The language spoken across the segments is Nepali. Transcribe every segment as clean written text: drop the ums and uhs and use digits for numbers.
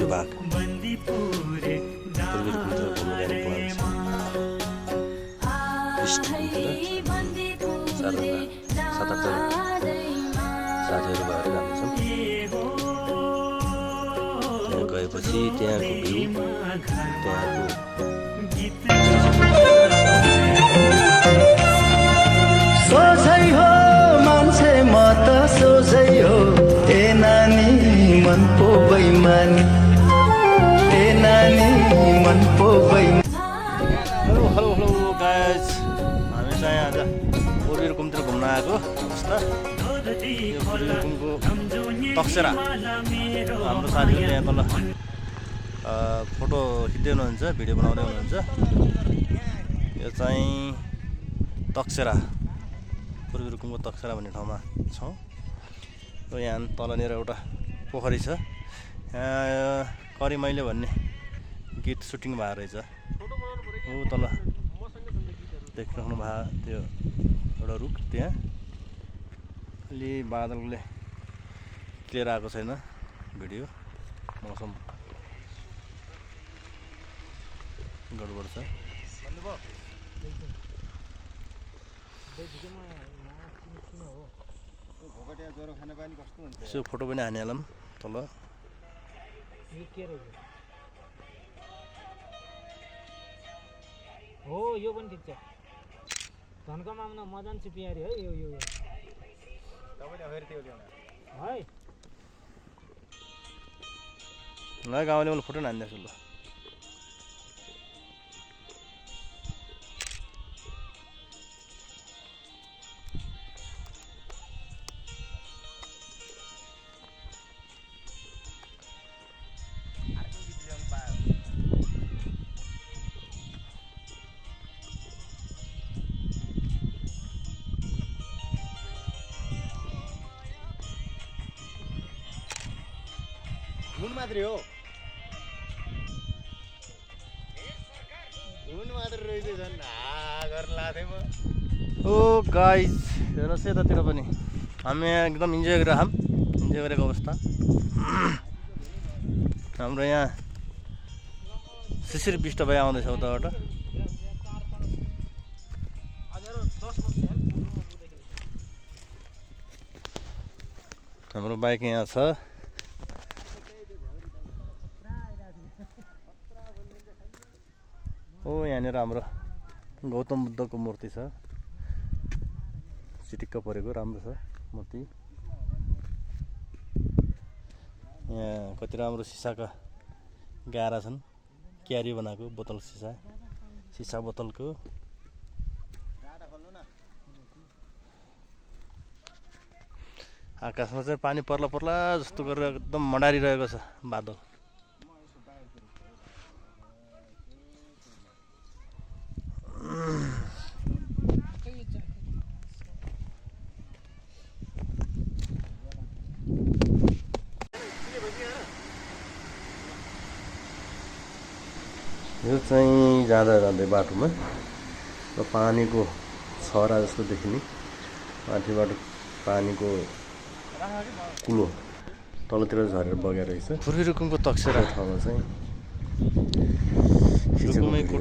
विभाग पूर्वी रुकुमतिर घुम्न जाने प्लान छ। इस्ट रुकुमतिर 7-8 जना साथीहरू भएर जाँदैछौँ। त्यहाँ गएपछि त्यहाँको भ्यू, त्यहाँको सोझै हो मान्छे म त सोझै हो ए नानी मन पो बैमानी ए नानी मन पो बैमानी। हेलो हेलो हेलो गाइज, हामी चाहिँ आज पूर्वी रुकुमतिर घुम्न आएको अवस्था। यो पूर्वी रुकुमको तकसेरा हाम्रो साथीहरू त्यहाँ तल फोटो खिच्दै हुनुहुन्छ, भिडियो बनाउँदै हुनुहुन्छ। यो चाहिँ तकसेरा, पूर्वी रुकुमको तकसेरा भन्ने ठाउँमा छौँ। र यहाँ तलनिर एउटा पोखरी छ। यहाँ करिमैले भन्ने गीत सुटिङ भएको रहेछ। ऊ तल देखिराख्नु भएको त्यो एउटा रुख, त्यहाँ अलि बादलले क्लियर आएको छैन भिडियो, मौसम गडबड छ। यसो फोटो पनि हानिहालौँ तल। हो यो पनि ठिक छ। धनकामा आउन मजा पनि छ पियारी है। यो तपाईले फेरि त्यो ल्याउनु है ल गाउँले मैले फोटो हान्दैछु ल। घुन मात्रै हो, घुन मात्र रहेछ। झन् गर्न लाग्थेँ म। ओ गाइज हेर्नुहोस् यतातिर पनि हामी एकदम इन्जोय गरिरहेछौँ। इन्जोय गरेको अवस्था। हाम्रो यहाँ शिशिर विष्ट भई आउँदैछ उताबाट। हाम्रो बाइक यहाँ छ। ओ यहाँनिर हाम्रो गौतम बुद्धको मूर्ति छ, चिटिक्क परेको, राम्रो छ मूर्ति। यहाँ कति राम्रो सिसाका गारा छन्, क्यारी बनाएको बोतल, सिसा बोतलको। आकाशमा चाहिँ पानी पर्ला पर्ला जस्तो गरेर एकदम मडारिरहेको छ बादल। यो चाहिँ जाँदा जाँदै बाटोमा र पानीको छरा जस्तो देखिने, माथिबाट पानीको कुलो तलतिर झरेर बगेर रहेछ। पूर्वी रुकुमको तकसेरा ठाउँमा चाहिँ खिचेको भिडियो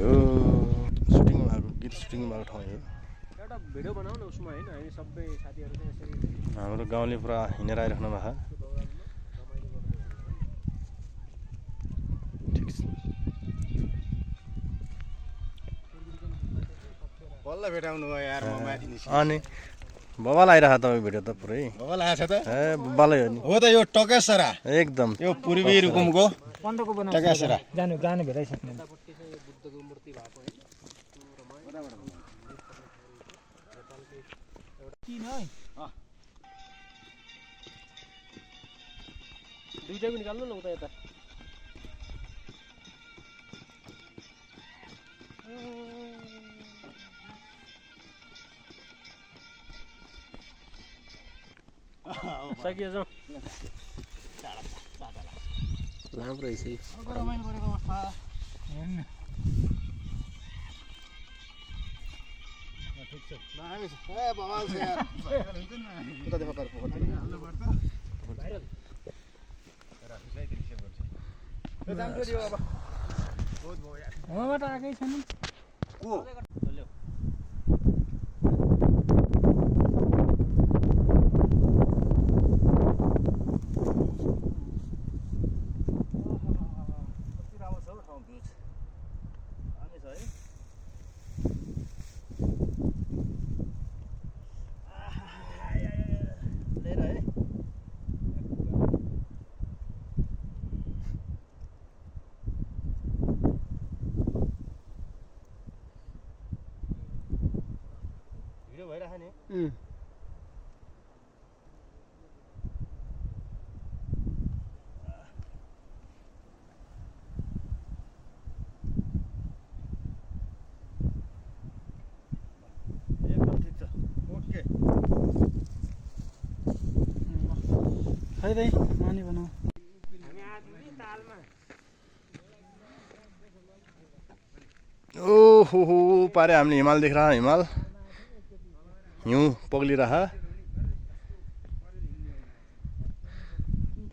सुटिङ भएको, गीत सुटिङ भएको ठाउँ हो। एउटा भिडियो बनाऊ न उसमा हैन, हामी सबै साथीहरु चाहिँ यसरी हाम्रो गाउँले पुरा हिँडेर आइराख्नु भएको। बल्ल भेटाउनु भयो यार, म माथि निस्के। अनि बबाल आइरहेको तपाईँ भिडियो त पुरै बबाल आएछ त। ए बबालै हो नि। हो त यो टकेसरा, एकदम यो पूर्वी रुकुमको पन्दको बनाउँछ। टकेसरा। जानु गानु भेटाइसक्नु। बुद्धको मूर्ति भएको है। किन है दुईटा पनि निकाल्नु न उता यता। सकियो जाउँ। राम्रो रहेछ। रमाइलो गरेको अवस्था हेर्नु। ठिक छ। दामी छ। ए बवाल छ यार। उता देखो पर पोखर। हाल्नु पर्छ। भाइरल। राखिसै दृश्य गर्छ। वहाँबाट आएकै छ नि कति राम्रो छ हौ ठाउँ भ्यूज दामी छ है लिएर है भिडियो भइरहेको नि एकदम ठिक छ ओके खै दाइ माने बनाऊ ओहो पारे हामीले हिमाल देख रहा हिमाल हिउँ पग्लिरह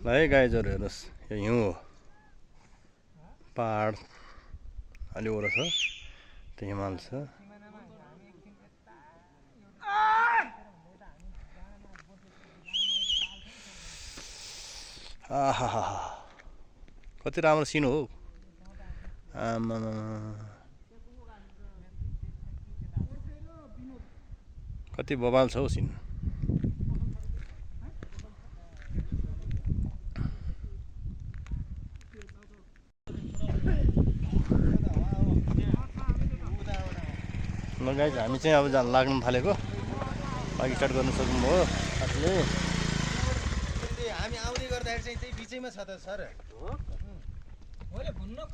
ल है गाइजहरू हेर्नुहोस् यो हिउँ हो पहाड अलि वरो छ त्यो हिमाल छ आहा कति राम्रो सिन हो आमा कति बवाल छ हौ सिन ल गाइज हामी चाहिँ अब जान लाग्नु थालेको बाइक स्टार्ट गर्नु सक्नुभयो आफूले हामी आउँदै गर्दाखेरि चाहिँ त्यही बिचैमा छ त सर मैले भन्न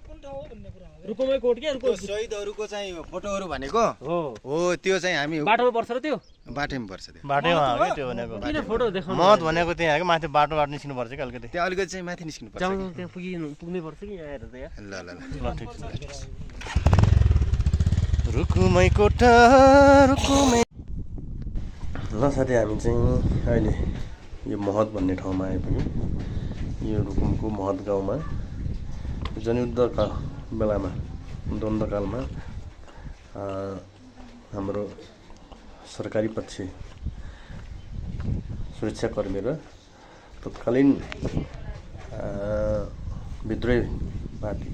कुन ठाउँ हो भन्ने कुरा हो रुकुमै कोट के त्यो शहीदहरूको चाहिँ फोटोहरू भनेको हो त्यो चाहिँ हामी बाटोमा पर्छ र त्यो बाटैमा पर्छ त्यो बाटैमा हो क्या त्यो भनेको किन फोटो देखाउनु मत भनेको त्यहाँ हो कि माथि बाटो निस्किनु पर्छ कि अलिकति त्यहाँ अलिकति चाहिँ माथि निस्किनु पर्छ जाउँ त्यहाँ पुग्नै पर्छ कि यहाँ हेर त यहाँ ल ल ल ल ठिक छ रुकुमै कोठा रुकुमै ल साथी हामी चाहिँ अहिले यो महत भन्ने ठाउँमा आइपुग्यौँ यो रुकुमको महत गाउँमा जनयुद्धका बेलामा द्वन्द्वकालमा हाम्रो सरकारी पक्ष सुरक्षाकर्मी र तत्कालीन विद्रोही पार्टी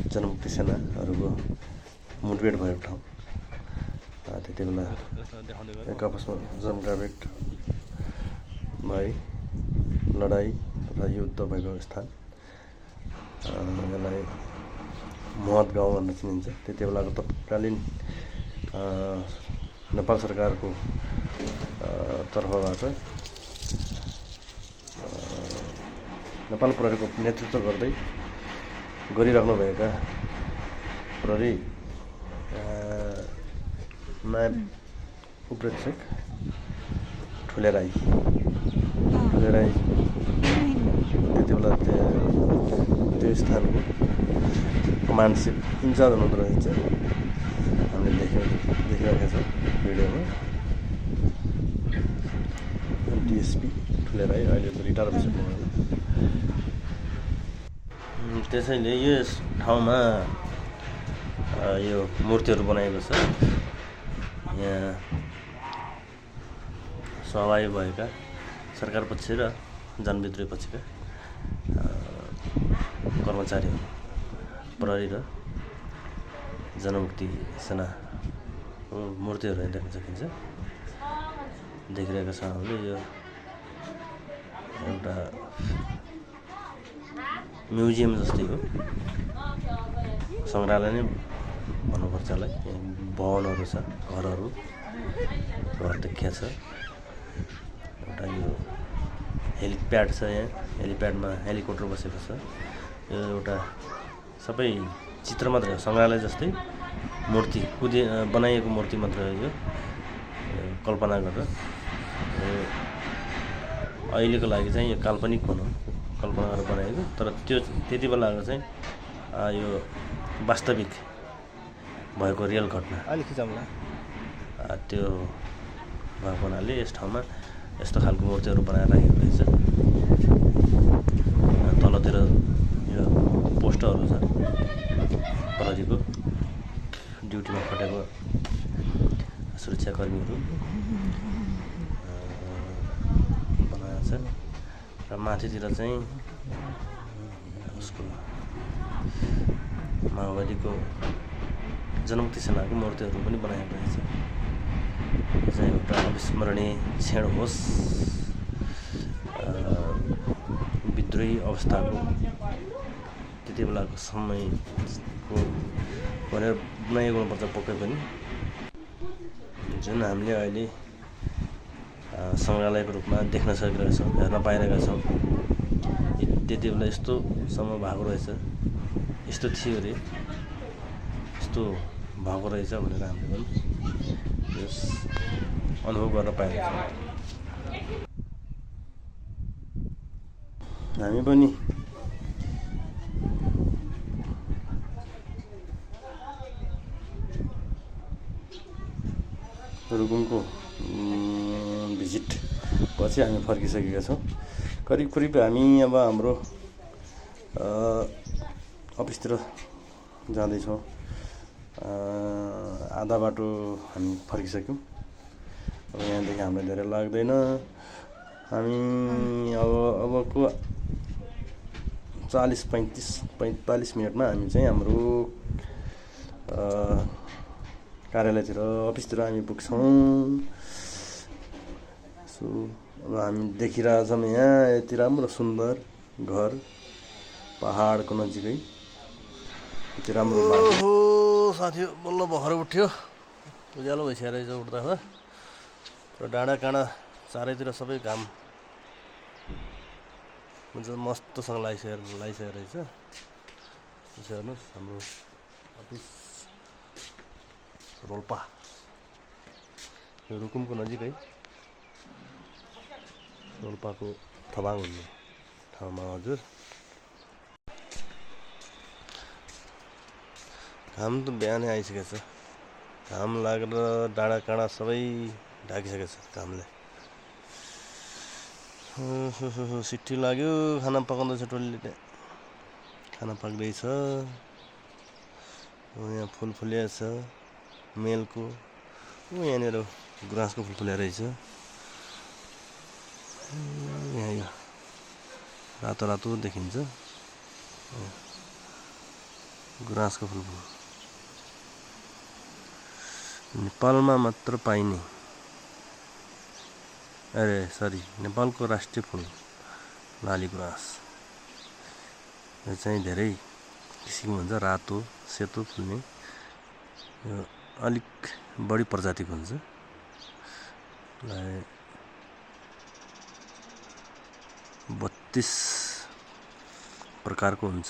जनमुक्ति सेनाहरूको मुठभेड भएको ठाउँ त्यति बेला एक आपसमा जमघाभेट भई लडाइँ तथा युद्ध भएको स्थान यसलाई महत गाउँ भनेर चिनिन्छ त्यति बेलाको तत्कालीन नेपाल सरकारको तर्फबाट नेपाल प्रहरीको नेतृत्व गर्दै गरिराख्नुभएका प्रहरी नायब उपरीक्षक ठुले राई त्यति बेला त्यो स्थानको कमान्डसिप इन्चार्ज हुनुहुँदो रहेछ हामीले देखिरहेका छौँ भिडियोमा डिएसपी ठुले राई अहिले त रिटायर भइसक्नु भयो त्यसैले यस ठाउँमा यो मूर्तिहरू बनाएको छ यहाँ सहभागी भएका सरकार पक्ष र जनविद्रोही पक्षका कर्मचारीहरू प्रहरी र जनमुक्ति सेनाको मूर्तिहरू यहाँ देख्न सकिन्छ देखिरहेका छौँ हामीले यो एउटा म्युजियम जस्तै हो सङ्ग्रहालय नै भन्नुपर्छ यसलाई भवनहरू छ घरहरू घर देखिया छ एउटा यो हेलिप्याड छ यहाँ हेलिप्याडमा हेलिकप्टर बसेको छ यो एउटा सबै चित्र मात्रै हो सङ्ग्रहालय जस्तै मूर्ति बनाइएको मूर्ति मात्र हो यो कल्पना गरेर अहिलेको लागि चाहिँ यो काल्पनिक भनौँ कल्पना गरेर बनाएको तर त्यो त्यति बेलाको चाहिँ यो वास्तविक भएको रियल घटना अलिक खिचाउला त्यो भएको हुनाले यस ठाउँमा यस्तो खालको मूर्तिहरू बनाएर राखेको रहेछ र माथितिर चाहिँ उसको माओवादीको जनमुक्ति सेनाको मूर्तिहरू पनि बनाएको रहेछ। यो चाहिँ एउटा अविस्मरणीय क्षण होस् विद्रोही अवस्थाको त्यति बेलाको समयको भनेर बनाइएको हुनुपर्छ पक्कै पनि। जुन हामीले अहिले सङ्ग्रहालयको रूपमा देख्न सकिरहेका छौँ, हेर्न पाइरहेका छौँ, त्यति बेला यस्तोसम्म भएको रहेछ, यस्तो थियो अरे, यस्तो भएको रहेछ भनेर हामीले पनि यस अनुभव गर्न पाइरहेका छौँ। हामी पनि रुकुमको भिजिट पछि हामी फर्किसकेका छौँ। करिब हामी अब हाम्रो अफिसतिर जाँदैछौँ। आधा बाटो हामी फर्किसक्यौँ। अब यहाँदेखि हामीलाई धेरै लाग्दैन। हामी अबको 40-45 मिनटमा हामी चाहिँ हाम्रो कार्यालयतिर अफिसतिर हामी पुग्छौँ। सो अब हामी देखिरहेछौँ यहाँ यति राम्रो सुन्दर घर पहाडको नजिकै, यति राम्रो लाग्यो। साथी बल्ल भर्खर उठ्यो, उज्यालो भइसकेको रहेछ उठ्दा र डाँडा काँडा चारैतिर सबै घाम मस्तसँग लगाइसकेको रहेछ। त्यसो हेर्नुहोस् हाम्रो अफिस रोल्पा, यो रुकुमको नजिकै रोल्पाको थबाङ भन्ने ठाउँमा। हजुर घाम त बिहानै आइसकेको छ। घाम लागेर डाँडा काँडा सबै ढाकिसकेको छ घामले। सिट्ठी लाग्यो, खाना पकाउँदैछ टोलीले, खाना पाक्दैछ। यहाँ फुल फुलेको छ मेलको, यहाँनिर गुराँसको फुल फुलेको रहेछ। यहाँ यो रातो रातो देखिन्छ गुराँसको फुल। नेपालमा मात्र पाइने, नेपालको राष्ट्रिय फुल लाली गुराँस। यो चाहिँ धेरै किसिमको हुन्छ, रातो सेतो फुल्ने। यो अलिक बढी प्रजातिको हुन्छ। 32 प्रकारको हुन्छ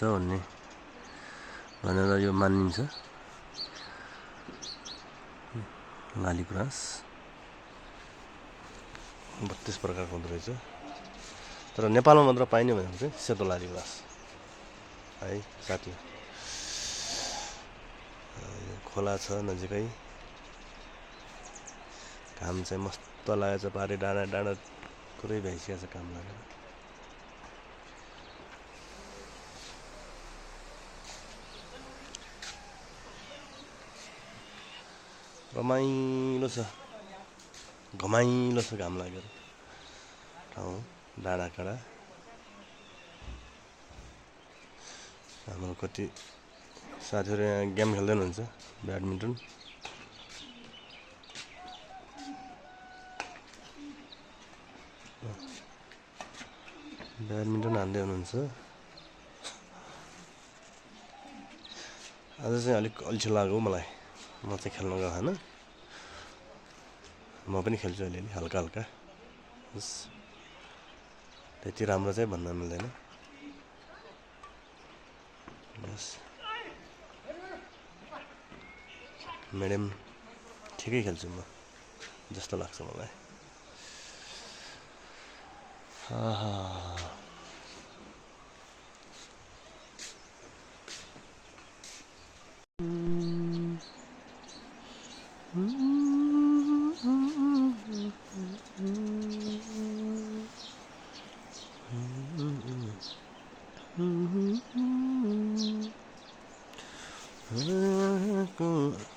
भनेर यो मानिन्छ। लाली गुराँस 32 प्रकारको हुँदो रहेछ। तर नेपालमा मात्र पाइने भनेको चाहिँ सेतो लाली गुराँस है साथी। खोला छ नजिकै, घाम चाहिँ मस्त लागेको छ। पारि डाँडा पुरै भइसकेको छ काम लागेर। रमाइलो छ, घमाइलो छ घाम लागेर ठाउँ डाँडा काँडा। हाम्रो कति साथीहरू यहाँ गेम खेल्दै हुनुहुन्छ, ब्याडमिन्टन। हान्दै हुनुहुन्छ। आज चाहिँ अलिक अल्छी लाग्यो मलाई, म चाहिँ खेल्न गएन। म पनि खेल्छु अलिअलि हल्का हल्का, बस त्यति राम्रो चाहिँ भन्न मिल्दैन। बस मिडियम ठिकै खेल्छु म जस्तो लाग्छ मलाई।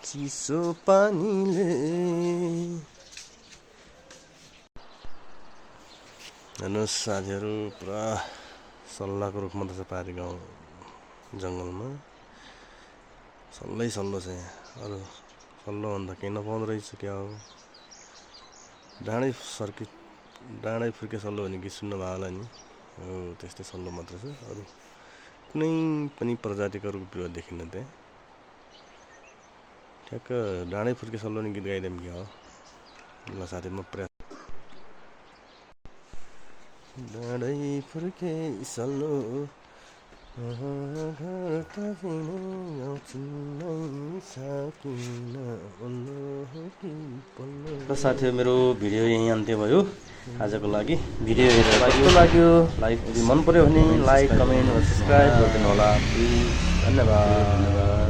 चिसो पानीले हेर्नुहोस् साथीहरू पुरा सल्लाहको रुखमा त छ पारी गाउँ जङ्गलमा सल्लै सल्लो छ यहाँ अरू सल्लो भन्दा केही नपाउँदो रहेछ क्या हो डाँडै फुर्के सल्लो भने गीत सुन्नुभयो होला नि हो त्यस्तै सल्लो मात्र छ अरू कुनै पनि प्रजातिको रुख बिरुवा देखिन्न त्यहाँ ठ्याक्क डाँडै फुर्के सल्लो नि गीत गाइदिउँ क्या हो ल साथी म प्रयास डाँडै फुर्के सल्लो र साथीहरू मेरो भिडियो यहीँ अन्त्य भयो आजको लागि भिडियो हेरेर कस्तो लाग्यो लाइक यदि मन पर्यो भने लाइक कमेन्ट र सब्सक्राइब गरिदिनु होला प्लिज धन्यवाद